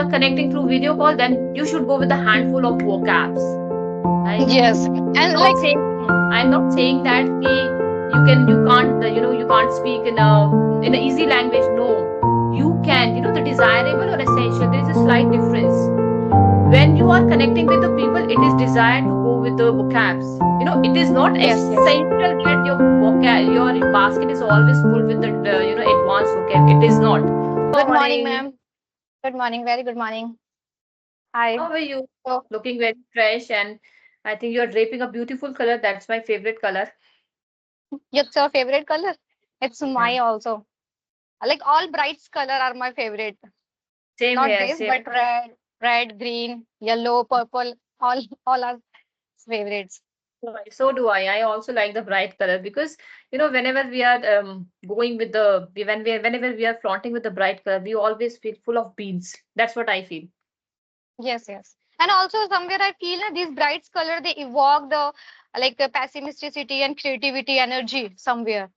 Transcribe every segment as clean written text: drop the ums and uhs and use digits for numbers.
you're connecting through video call, then you should go with a handful of vocabs, right? Yes, and Not like saying I'm not saying that you can't you can't speak in a easy language. No, you can. The desirable or essential, there is a slight difference. When you are connecting with the people, it is desired to go with the vocabs. It is not yes, yes. essential that your basket is always full with the advanced vocab. It is not. Good morning, Morning. ma'am. Good morning. Very good morning. Hi. How are you? So, Looking very fresh, and I think you're draping a beautiful color. That's my favorite color. it's your favorite color? It's Yeah. my also. Like all brights color are my favorite. Same Not here. this, Same. but red, green, yellow, purple. All are favorites. So do I. I also like the bright color because whenever we are going with whenever we are flaunting with the bright color, we always feel full of beans. That's what I feel. Yes, yes. And also somewhere I feel that these brights color they evoke the like pessimisticity and creativity energy somewhere.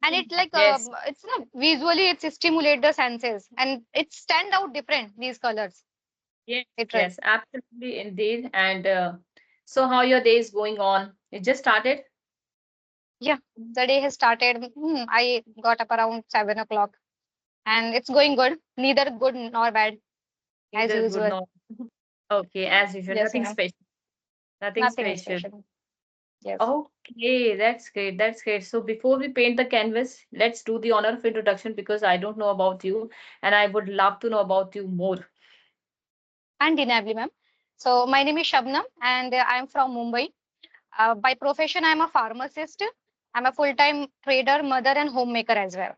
And it like Yes, it's not visually it's stimulate the senses and it stand out different these colors. yes, It right. yes, absolutely, indeed. And so, how your day is going on? It just started. Yeah, the day has started. I got up around 7 o'clock, and it's going good. Neither good nor bad as Either good, usual. no. Okay, as usual. Yes, Nothing ma'am. special. Nothing Nothing special. special. Yes. Okay, that's great. That's great. So before we paint the canvas, let's do the honor of introduction because I don't know about you and I would love to know about you more. Undeniably, ma'am. So my name is Shabnam, and I'm from Mumbai. By profession, I'm a pharmacist. I'm a full-time trader, mother, and homemaker as well.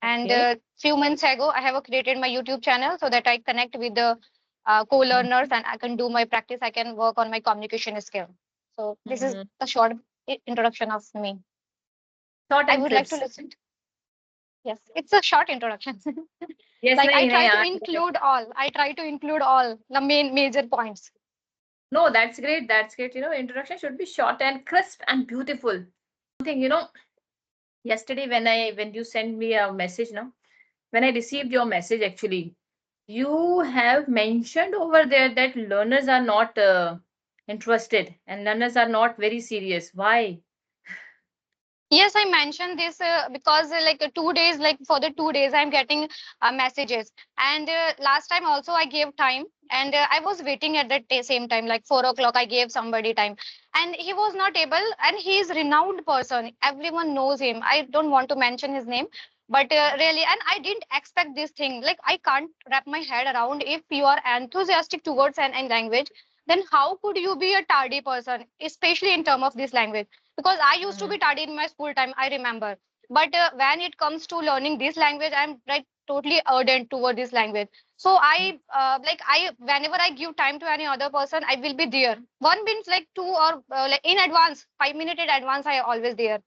And Okay. few months ago, I have created my YouTube channel so that I connect with the co-learners and I can do my practice. I can work on my communication skill. So this is Mm-hmm. a short introduction of me. Short I and would like to crisp. listen. Yes, it's a short introduction. Yes, Like nahi, nahi, I try to include all the main major points. no, that's great. That's great. Introduction should be short and crisp and beautiful. Thing, yesterday when you sent me a message, no, when I received your message, actually, you have mentioned over there that learners are not interested and learners are not very serious. Why? Yes, I mentioned this because 2 days, like for the 2 days, I'm getting messages. And last time also I gave time, and I was waiting at that same time, like 4 o'clock. I gave somebody time, and he was not able. And he is renowned person. Everyone knows him. I don't want to mention his name, but really, and I didn't expect this thing. Like I can't wrap my head around if you are enthusiastic towards an language, then how could you be a tardy person, especially in term of this language? Because I used to Mhm. be tardy in my school time, I remember. But when it comes to learning this language, I'm like totally ardent toward this language. So I whenever I give time to any other person, I will be there. One means like two or like in advance, 5 minutes in advance, I always there.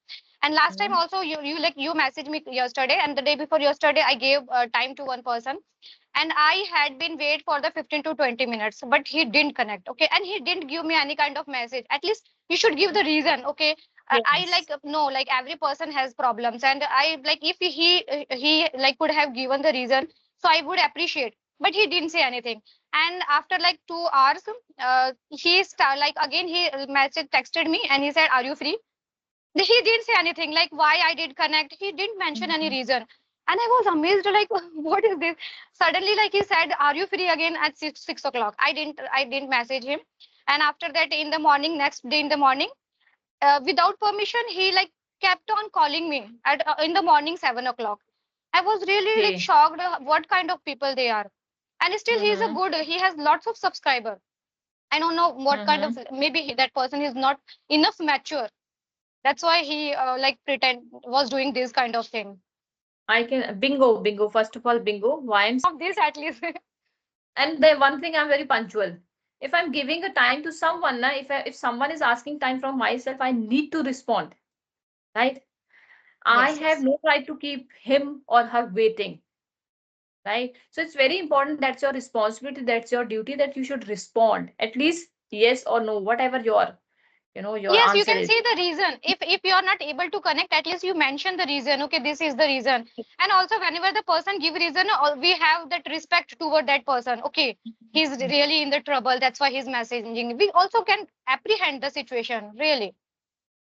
And last time Mhm. also you messaged me yesterday, and the day before yesterday I gave time to one person, and I had been wait for the 15 to 20 minutes, but he didn't connect. Okay, and he didn't give me any kind of message. At least you should give the reason. Okay, I Yes. like no, like every person has problems, and I like if he like could have given the reason, so I would appreciate. But he didn't say anything. And after like 2 hours, like again he message texted me and he said, "Are you free?" He didn't say anything like why I did connect. He didn't mention any Mhm. reason. And I was amazed, like, what is this? Suddenly, like he said, "Are you free again at 6 o'clock?" I didn't message him. And after that, in the morning, next day in the morning, without permission, he like kept on calling me at in the morning 7 o'clock. I was really like Okay. shocked what kind of people they are. And still, he is a Mm-hmm. good. He has lots of subscriber. I don't know what kind of Mm-hmm. maybe that person is not enough mature, that's why he like pretend was doing this kind of thing. I can bingo, bingo. First of all, bingo. Why I'm Of this at least. and the one thing I'm very punctual. If I'm giving a time to someone, na, if someone is asking time from myself, I need to respond. Right? I Yes, have yes. no right to keep him or her waiting. Right? So it's very important. That's your responsibility. That's your duty that you should respond. At least yes or no, whatever you are. your Yes, you answer can is. see the reason. If you are not able to connect, at least you mention the reason. Okay, this is the reason. And also, whenever the person give reason, we have that respect toward that person. Okay, he's really in the trouble. That's why he's messaging. We also can apprehend the situation. Really.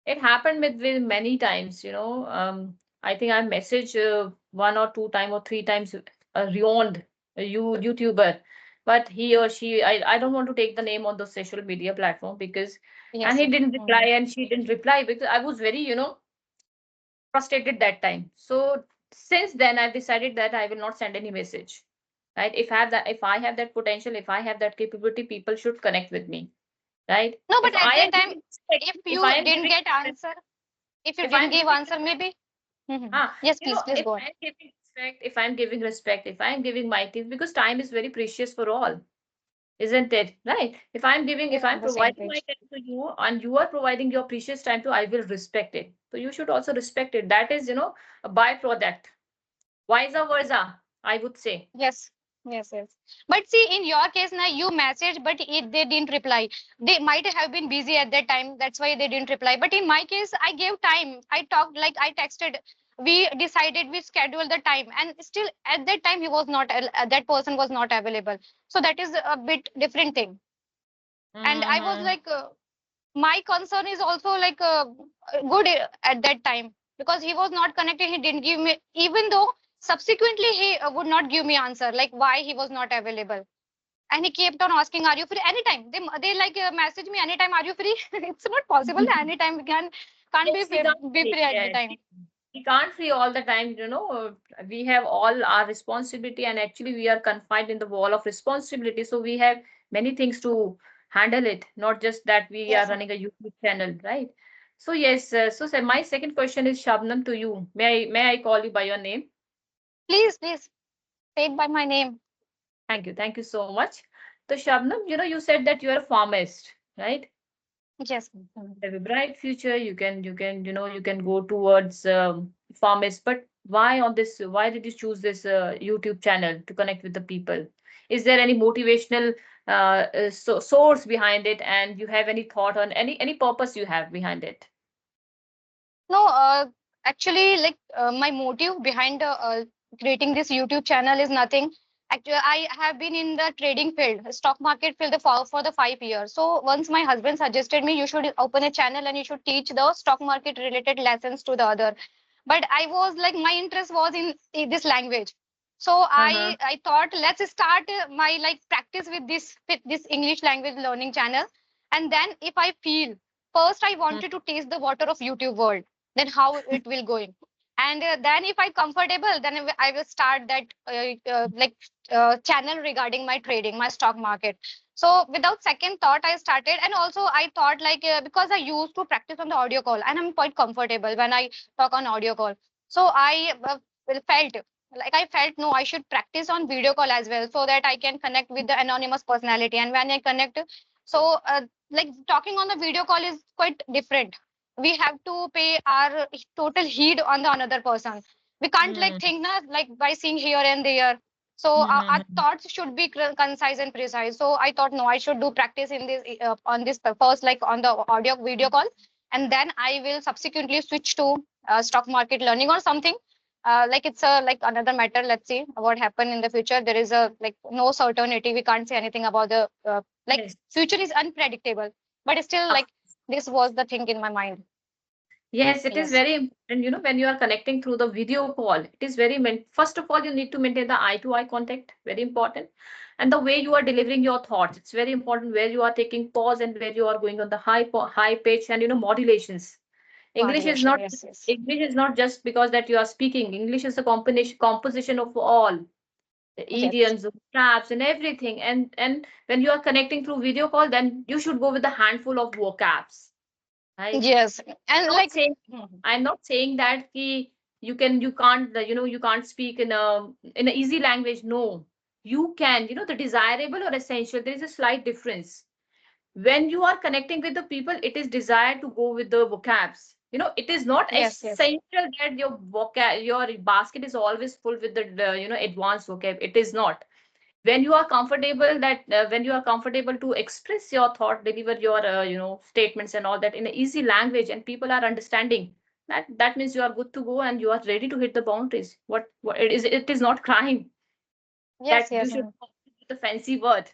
It happened with many times, I think I messaged one or two time or three times a renowned YouTuber, but he or she, I don't want to take the name on the social media platform because, and Yes. he didn't reply Mhm. and she didn't reply because I was very, frustrated that time. So since then, I've decided that I will not send any message. Right? If I have that potential, if I have that capability, people should connect with me. Right? No, but If at I that am time, giving respect, if if you I am didn't giving get answer, if you if I didn't am give giving answer, maybe. Mhm. Ah, Yes, please, please if go on. I'm giving respect, if I'm giving respect, if I'm giving my team, because time is very precious for all, isn't it? Right? We If are on I'm the same providing my page. time to you and you are providing your precious time to, I will respect it. So you should also respect it. That is, a byproduct. Vice versa, I would say. Yes, yes, yes. But see, in your case, now you message, but they didn't reply. They might have been busy at that time. That's why they didn't reply. But in my case, I gave time. I talked, like I texted. We decided, we scheduled the time, and still at that time he was not. That person was not available. So that is a bit different thing. And I was Mm-hmm. like, my concern is also like good at that time because he was not connected. He didn't give me, even though subsequently he would not give me answer like why he was not available. And he kept on asking, are you free anytime? They like message me anytime, are you free? It's not possible that anytime we can't Yes, we can't be say free at the yes. time. We can't free all the time, we have all our responsibility and actually we are confined in the wall of responsibility. So we have many things to handle it, not just that we are Yes, running a YouTube channel, right? So yes, my second question is Shabnam to you. May I call you by your name? please, please say it by my name. Thank you. Thank you so much. So Shabnam, you said that you are a pharmacist, right? Yes. Mhm. Have a bright future. You can go towards farmers. But why did you choose this YouTube channel to connect with the people? Is there any motivational source behind it, and you have any thought on any purpose you have behind it? No, actually, like my motive behind creating this YouTube channel is nothing. Actually, I have been in the trading field, stock market field for the 5 years. So once my husband suggested me, you should open a channel and you should teach the stock market related lessons to the other. But I was like, my interest was in this language. So Uh-huh. I thought let's start my like practice with this English language learning channel. And then if I feel first I Mm, wanted to taste the water of YouTube world, then how it will going. And then if I comfortable, then I will start that channel regarding my trading, my stock market. So without second thought I started. And also I thought like because I used to practice on the audio call and I'm quite comfortable when I talk on audio call. So felt I felt no, I should practice on video call as well so that I can connect with the anonymous personality. And when I connect, so like talking on the video call is quite different. We have to pay our total heed on the another person. We can't like mm, think na, like by seeing here and there. So our mm, thoughts should be concise and precise. So I thought no, I should do practice in this on this first, like on the audio video call, and then I will subsequently switch to stock market learning or something. Like it's a like another matter. Let's see what happen in the future. There is a like no certainty. We can't say anything about the like yes. future is unpredictable. But still, like this was the thing in my mind. Yes, it is Yes. very important. When you are connecting through the video call, it is first of all, you need to maintain the eye to eye contact, very important. And the way you are delivering your thoughts, it's very important where you are taking pause and where you are going on the high pitch and modulations. English is Modulation. not Yes. Yes. English is not just because that you are speaking. English is a combination composition of all the Yes. idioms, vocabs, and everything. And when you are connecting through video call, then you should go with a handful of vocabs, right? Yes. And Not like. saying Mhm. I'm not saying that you can't you can't speak in a easy language. No, you can. The desirable or essential. There is a slight difference. When you are connecting with the people, it is desired to go with the vocabs. It is not Yes. Yes. essential that your basket is always full with the advanced vocab. It is not. when you are comfortable, that when you are comfortable to express your thought, deliver your statements and all that in an easy language, and people are understanding, that means you are good to go and you are ready to hit the boundaries. What it is not crime Yes, that you yes. should come up with a fancy word.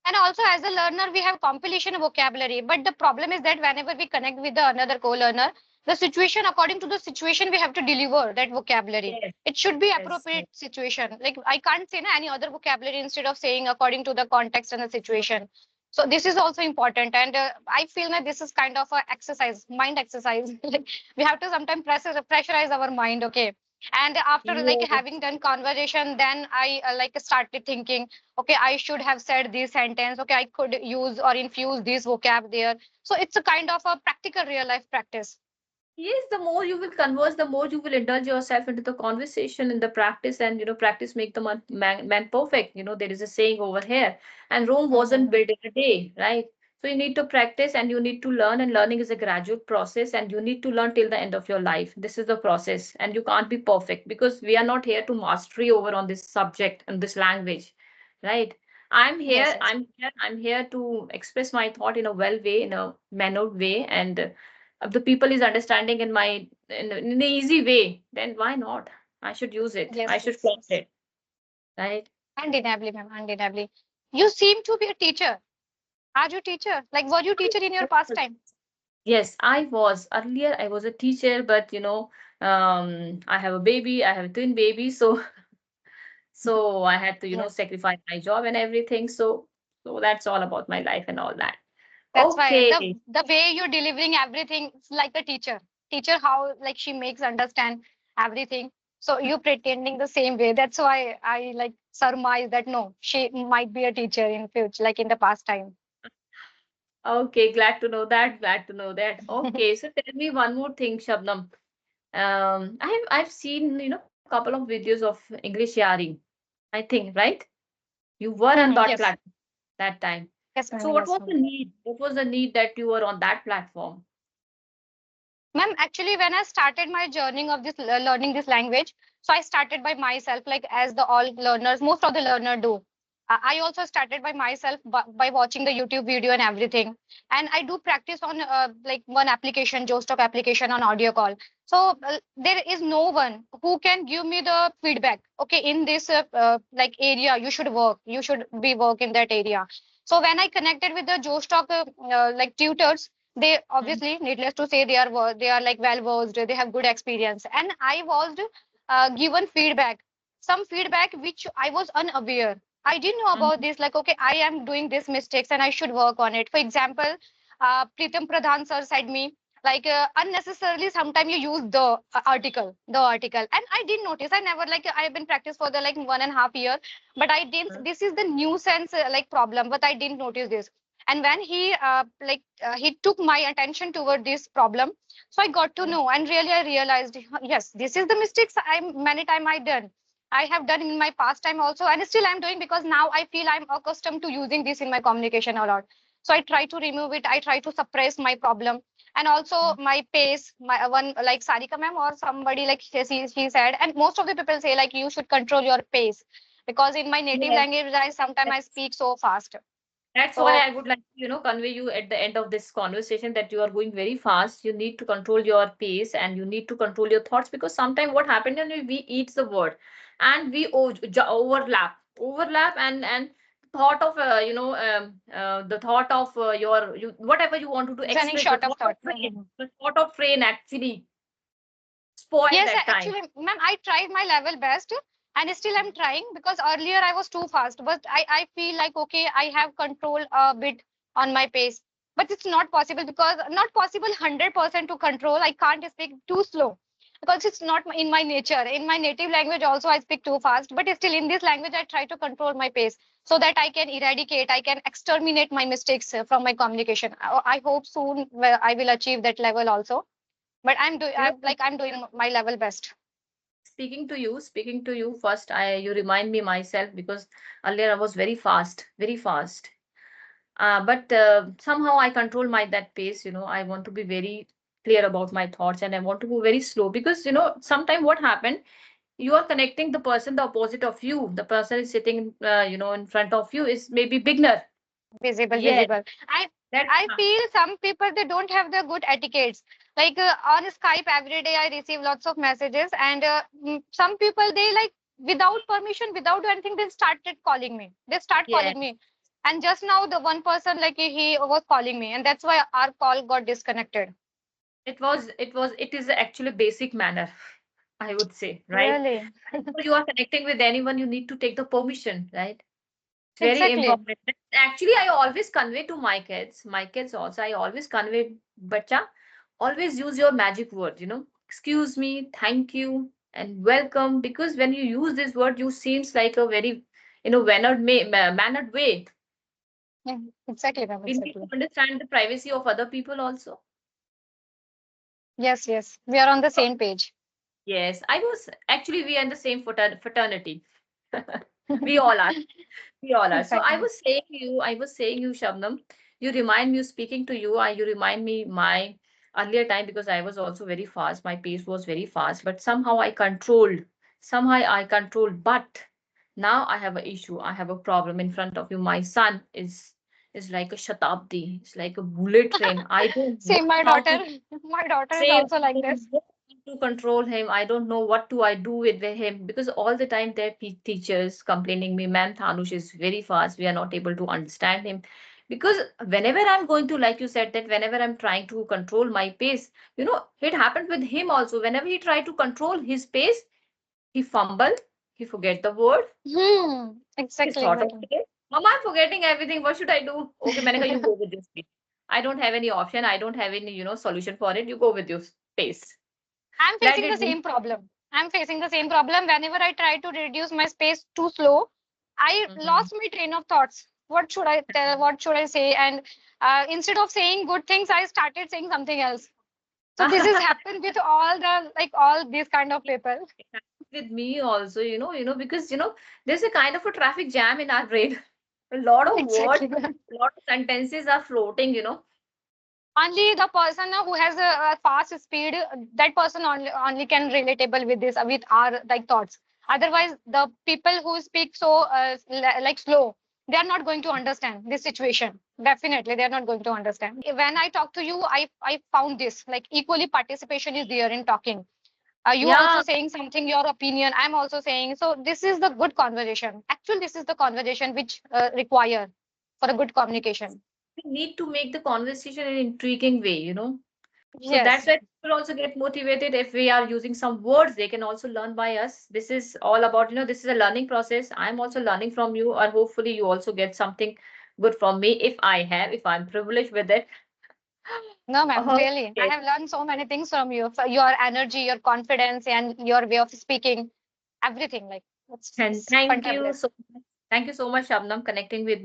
And also as a learner, we have compilation vocabulary. But the problem is that whenever we connect with the another co-learner, the situation, according to the situation, we have to deliver that vocabulary. Yes, It should be yes, yes. appropriate situation. Like I can't say any other vocabulary instead of saying according to the context and the situation. So this is also important, and I feel that this is kind of a exercise, mind exercise. Like we have to sometimes pressurize our mind. Okay, and after like Yes. having done conversation, then I like started thinking, okay, I should have said this sentence, okay, I could use or infuse this vocab there. So it's a kind of a practical real life practice. Yes, the more you will converse, the more you will indulge yourself into the conversation and the practice, and practice make the man perfect. There is a saying over here, and Rome wasn't Mhm. built in a day, right? So you need to practice and you need to learn, and learning is a gradual process, and you need to learn till the end of your life. This is the process, and you can't be perfect because we are not here to mastery over on this subject and this language, right? I'm Yes, here, yes. I'm here, I'm here to express my thought in a well way, in a mannered way, and if the people is understanding in an easy way, then why not? I should use it. I Yes, should yes, flaunt yes. it, right? Undeniably, ma'am, undeniably. You seem to be a teacher. Are you teacher? Like, were you teacher in your past time? Yes, I was earlier. I was a teacher, but I have a baby. I have a twin baby, so so I had to Yes. sacrifice my job and everything. So that's all about my life and all that. That's why Okay. the way you're delivering everything, it's like a teacher. Teacher, how like she makes understand everything. So you pretending the same way. That's why I like surmise that no, she might be a teacher in future, like in the past time. Okay, glad to know that. Glad to know that. Okay, so tell me one more thing, Shabnam. I've seen couple of videos of English Yari, I think, right? You were on that Yes, platform that time. yes, ma'am. So what Yes, was ma'am. the need? What was the need that you were on that platform? Ma'am, actually, when I started my journey of this learning this language, so I started by myself, like as the all learners, most of the learner do. I also started by myself by watching the YouTube video and everything, and I do practice on like one application, Jostock application on audio call. So there is no one who can give me the feedback. Okay, in this like area, you should work. You should be work in that area. So when I connected with the Jostock like tutors, they Mm, obviously needless to say they are like well versed, they have good experience, and I was given feedback, some feedback which I was unaware. I didn't know about mm, this, like okay, I am doing this mistakes and I should work on it. For example, Pritam Pradhan sir said me like unnecessarily sometimes you use the article, and I didn't notice. I never, like I have been practice for the like 1.5 year, but I didn't, mm, this is the nuisance like problem, but I didn't notice this. And when he took my attention toward this problem, so I got to mm, know, and really I realized, yes, this is the mistakes I many time I have done in my past time also, and still I'm doing, because now I feel I'm accustomed to using this in my communication a lot. So I try to remove it, I try to suppress my problem. And also mm. my pace, my one like Sarika ma'am or somebody like she said, and most of the people say like you should control your pace, because in my native Yes. language I sometimes I speak so fast. That's why So I would like to, convey you at the end of this conversation that you are going very fast. You need to control your pace and you need to control your thoughts, because sometimes what happens when we eat the word and we overlap, and thought of the thought of whatever you want to running express, the short of thought of thought. train, the thought of train actually spoil Yes, that time. actually, ma'am, I tried my level best, and still I'm trying, because earlier I was too fast. But I feel like okay, I have control a bit on my pace. But it's not possible, because not possible 100% to control. I can't speak too slow because it's not in my nature. In my native language also I speak too fast, but still in this language I try to control my pace so that I can eradicate, I can exterminate my mistakes from my communication. I hope soon I will achieve that level also, but You know, I'm doing my level best. speaking to you first, you remind me myself, because earlier I was very fast, very fast. But somehow I control my that pace. I want to be very clear about my thoughts and I want to go very slow, because sometimes what happened, you are connecting the person, the opposite of you, the person is sitting, in front of you is maybe beginner. Yes, visible. I that's I feel some people they don't have the good etiquettes. Like on Skype every day I receive lots of messages, and some people they like without permission, without anything, they started calling me. They start yes. calling me, and just now the one person like he was calling me, and that's why our call got disconnected. It is actually basic manner, I would say, right? Really, Before you are connecting with anyone, you need to take the permission, right? It's very exactly. important. Actually, I always convey to my kids also, I always convey, bacha, always use your magic word, excuse me, thank you, and welcome. Because when you use this word, you seems like a very, mannered way. Yeah, exactly, ma'am. We need to Exactly. understand the privacy of other people also. Yes, yes. We are on the same page. Yes, I was actually we are in the same fraternity. We all are. We all are. So Exactly. I was saying you, Shabnam, you remind me speaking to you, you remind me my earlier time because I was also very fast. My pace was very fast, but somehow I controlled, but now I have an issue. I have a problem in front of you. My son is like a Shatabdi. It's like a bullet train. I don't know Same, my how daughter. to My daughter is say also like this. to control him. I don't know what do I do with him because all the time there are teachers complaining me, ma'am, Thanush is very fast. We are not able to understand him. Because whenever I'm going to, like you said, that whenever I'm trying to control my pace, it happened with him also. Whenever he tried to control his pace, he fumble, he forget the word, he Exactly, thought of exactly. it. Mama, I'm forgetting everything. What should I do? Okay, Manika, you go with this pace. I don't have any option. I don't have any, solution for it. You go with your pace. I'm Let facing the it be. same problem. I'm facing the same problem. Whenever I try to reduce my space too slow, I Mhm. lost my train of thoughts. What should I tell? What should I say? And instead of saying good things, I started saying something else. So this has happened with all the like all these kind of people. It happens with me also, because there's a kind of a traffic jam in our brain. A lot of words, Exactly. a lot of sentences are floating. Only the person who has a fast speed, that person only can relatable with this with our like thoughts. Otherwise the people who speak so like slow, they are not going to understand this situation. Definitely they are not going to understand. When I talk to you, I found this like equally participation is there in talking. You Yeah, also saying something your opinion, I'm also saying. So this is the good conversation. Actually this is the conversation which require for a good communication. we need to make the conversation an intriguing way. So that's Yes. why people also get motivated if we are using some words, they can also learn by us. This is all about, this is a learning process. I'm also learning from you, or hopefully you also get something good from me if I'm privileged with it. No, ma'am, really. I Okay. have learned so many things from you. For your energy, your confidence, and your way of speaking, everything. Like, And it's fantabulous. thank you so much, Shabnam, connecting with